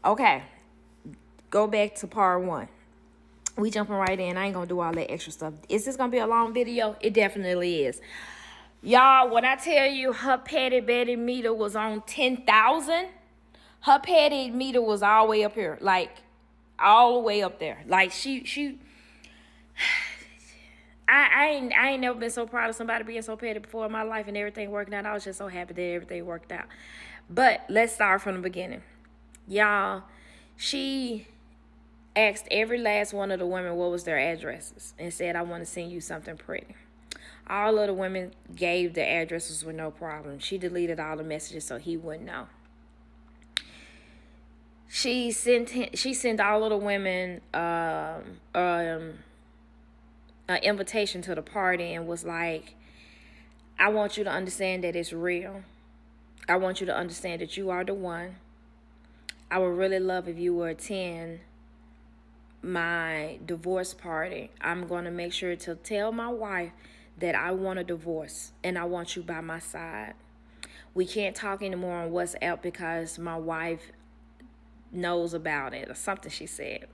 Okay, go back to part 1. We jumping right in. I ain't gonna do all that extra stuff. Is this gonna be a long video? It definitely is. Y'all, when I tell you her petty Betty meter was on 10,000, her petty meter was all the way up here. Like, all the way up there. Like, I ain't never been so proud of somebody being so petty before in my life and everything working out. I was just so happy that everything worked out. But let's start from the beginning. Y'all, she asked every last one of the women what was their addresses and said, I want to send you something pretty. All of the women gave their addresses with no problem. She deleted all the messages so he wouldn't know. She sent all of the women an invitation to the party and was like, I want you to understand that it's real. I want you to understand that you are the one. I would really love if you would attend my divorce party. I'm going to make sure to tell my wife that I want a divorce and I want you by my side. We can't talk anymore on WhatsApp because my wife knows about it or something she said.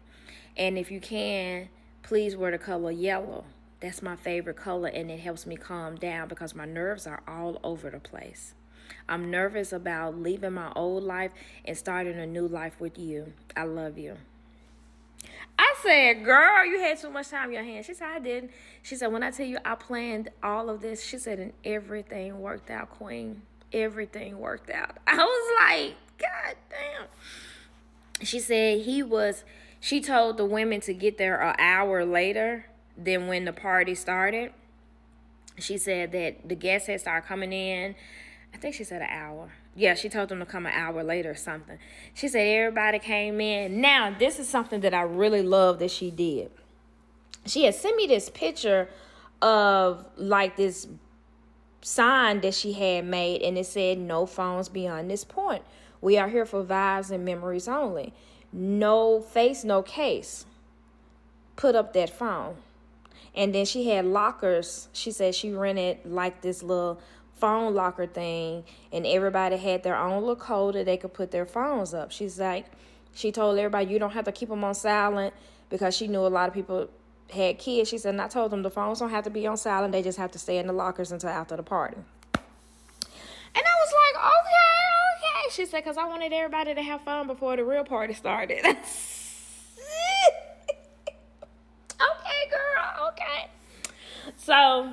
And if you can, please wear the color yellow. That's my favorite color and it helps me calm down because my nerves are all over the place. I'm nervous about leaving my old life and starting a new life with you. I love you. I said, girl, you had too much time in your hands. She said, I didn't. She said, when I tell you I planned all of this, she said, and everything worked out, queen. Everything worked out. I was like, God damn. She said she told the women to get there an hour later than when the party started. She said that the guests had started coming in. I think she said an hour. Yeah, she told them to come an hour later or something. She said everybody came in. Now, this is something that I really love that she did. She had sent me this picture of like this sign that she had made, and it said, no phones beyond this point. We are here for vibes and memories only. No face, no case. Put up that phone. And then she had lockers. She said she rented like this little phone locker thing, and everybody had their own little code that they could put their phones up. She's like, she told everybody you don't have to keep them on silent because she knew a lot of people had kids. She said, and I told them the phones don't have to be on silent. They just have to stay in the lockers until after the party. And I was like, okay. She said, because I wanted everybody to have fun before the real party started. Okay, girl, okay. So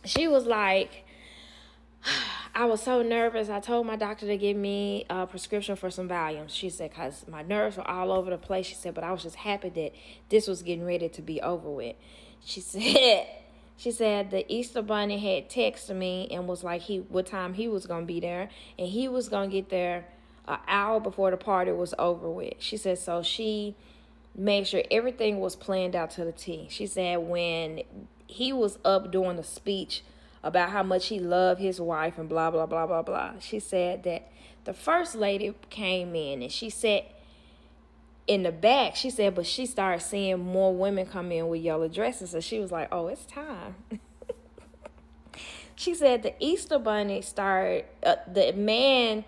she was like, I was so nervous. I told my doctor to give me a prescription for some Valium. She said, because my nerves were all over the place. She said, but I was just happy that this was getting ready to be over with. She said the Easter Bunny had texted me and was like what time he was going to be there. And he was going to get there an hour before the party was over with. She said, so she made sure everything was planned out to the T. She said when he was up doing the speech about how much he loved his wife and blah, blah, blah, blah, blah. She said that the first lady came in and she sat in the back. She said, but she started seeing more women come in with yellow dresses. So she was like, oh, it's time. She said the Easter Bunny started, the man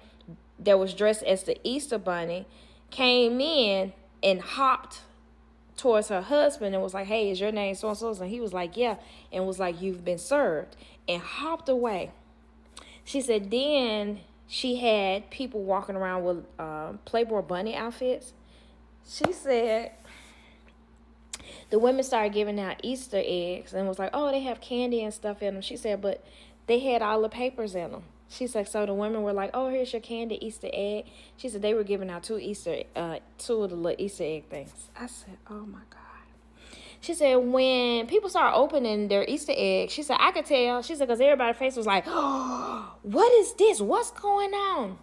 that was dressed as the Easter Bunny came in and hopped towards her husband and was like, hey, is your name so-and-so? And he was like, yeah. And was like, you've been served. And hopped away. She said then she had people walking around with Playboy bunny outfits. She said the women started giving out Easter eggs and was like, oh, they have candy and stuff in them. She said, but they had all the papers in them. She's like, so the women were like, oh, here's your candy Easter egg. She said they were giving out two of the little Easter egg things. I said, oh my God. She said when people started opening their Easter eggs, she said, I could tell. She said, because everybody's face was like, oh, what is this? What's going on?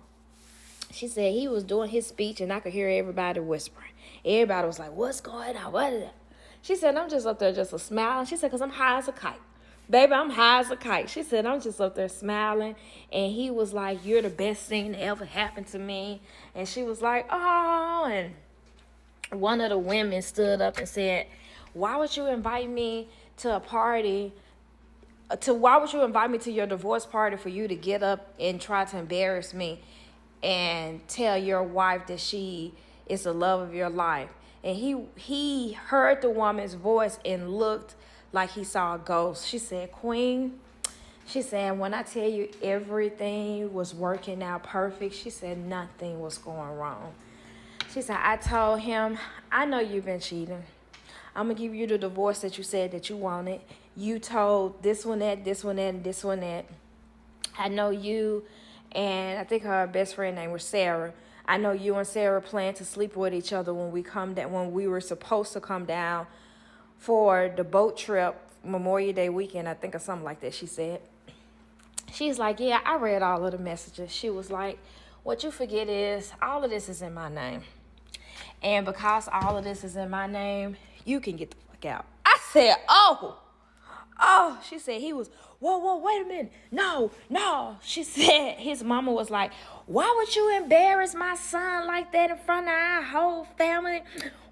She said he was doing his speech and I could hear everybody whispering. Everybody was like, what's going on? What is it? She said, I'm just up there just a smiling. She said, because I'm high as a kite. Baby, I'm high as a kite. She said, I'm just up there smiling. And he was like, you're the best thing that ever happened to me. And she was like, oh. And one of the women stood up and said, why would you invite me to a party? Why would you invite me to your divorce party for you to get up and try to embarrass me? and tell your wife that she is the love of your life. And he heard the woman's voice and looked like he saw a ghost. She said, Queen, she said, when I tell you everything was working out perfect, she said nothing was going wrong. She said, I told him, I know you've been cheating. I'm going to give you the divorce that you said that you wanted. You told this one that, this one that, and this one that. I know you and I think her best friend name was Sarah. I know you and Sarah planned to sleep with each other when we were supposed to come down for the boat trip, Memorial Day weekend, I think, or something like that, she said. She's like, yeah, I read all of the messages. She was like, what you forget is all of this is in my name. And because all of this is in my name, you can get the fuck out. I said, oh, she said he was, whoa, wait a minute. No. She said his mama was like, why would you embarrass my son like that in front of our whole family?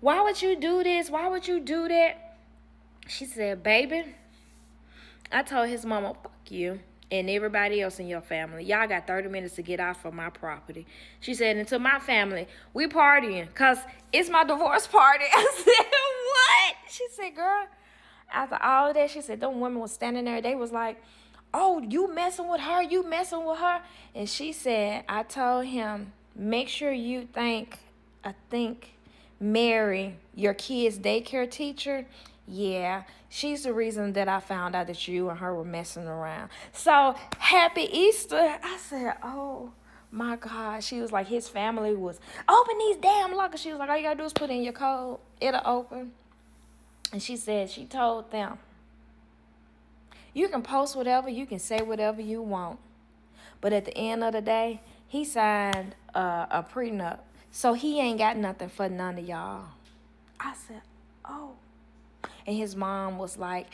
Why would you do this? Why would you do that? She said, baby, I told his mama, fuck you and everybody else in your family. Y'all got 30 minutes to get out from my property. She said, and to my family, we partying because it's my divorce party. I said, what? She said, girl, after all of that, she said, them women was standing there. They was like, oh, you messing with her? You messing with her? And she said, I told him, make sure you thank Mary, your kid's daycare teacher. Yeah, she's the reason that I found out that you and her were messing around. So, happy Easter. I said, oh, my God. She was like, his family was, open these damn lockers. She was like, all you got to do is put in your code. It'll open. And she said, she told them, you can post whatever, you can say whatever you want. But at the end of the day, he signed a prenup. So he ain't got nothing for none of y'all. I said, oh. And his mom was like,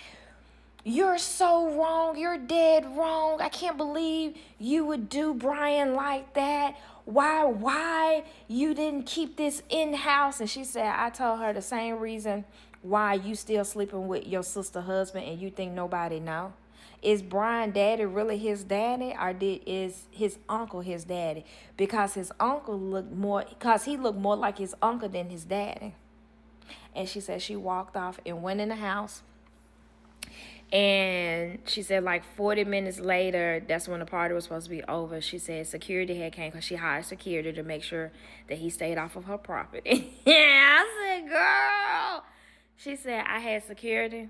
you're so wrong. You're dead wrong. I can't believe you would do Brian like that. Why you didn't keep this in-house? And she said, I told her the same reason why you still sleeping with your sister husband and you think nobody know. Is Brian daddy really his daddy, or is his uncle his daddy? Because he looked more like his uncle than his daddy. And she said she walked off and went in the house. And she said like 40 minutes later, that's when the party was supposed to be over. She said security had came because she hired security to make sure that he stayed off of her property. Yeah, I said, girl. She said, I had security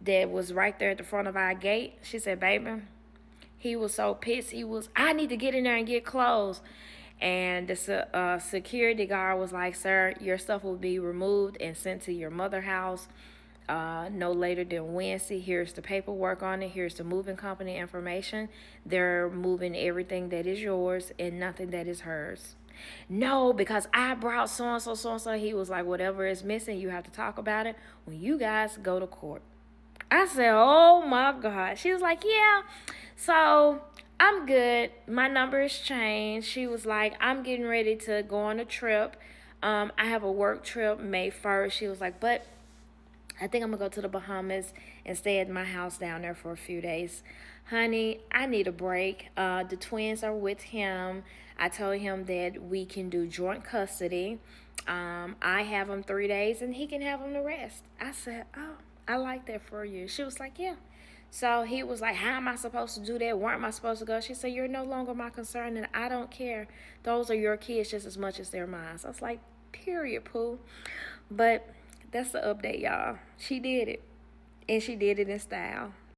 that was right there at the front of our gate. She said, baby, he was so pissed. I need to get in there and get clothes. And the security guard was like, sir, your stuff will be removed and sent to your mother's house no later than Wednesday. Here's the paperwork on it. Here's the moving company information. They're moving everything that is yours and nothing that is hers. No, because I brought so-and-so. He was like, whatever is missing, you have to talk about it when you guys go to court. I said, oh, my God. She was like, yeah. So I'm good. My number has changed. She was like, I'm getting ready to go on a trip. I have a work trip May 1st. She was like, but I think I'm going to go to the Bahamas and stay at my house down there for a few days. Honey, I need a break. The twins are with him. I told him that we can do joint custody. I have him 3 days and he can have him the rest. I said, oh, I like that for you. She was like, yeah. So he was like, how am I supposed to do that? Where am I supposed to go? She said, you're no longer my concern and I don't care. Those are your kids just as much as they're mine. So I was like, period, Pooh. But that's the update, y'all. She did it. And she did it in style.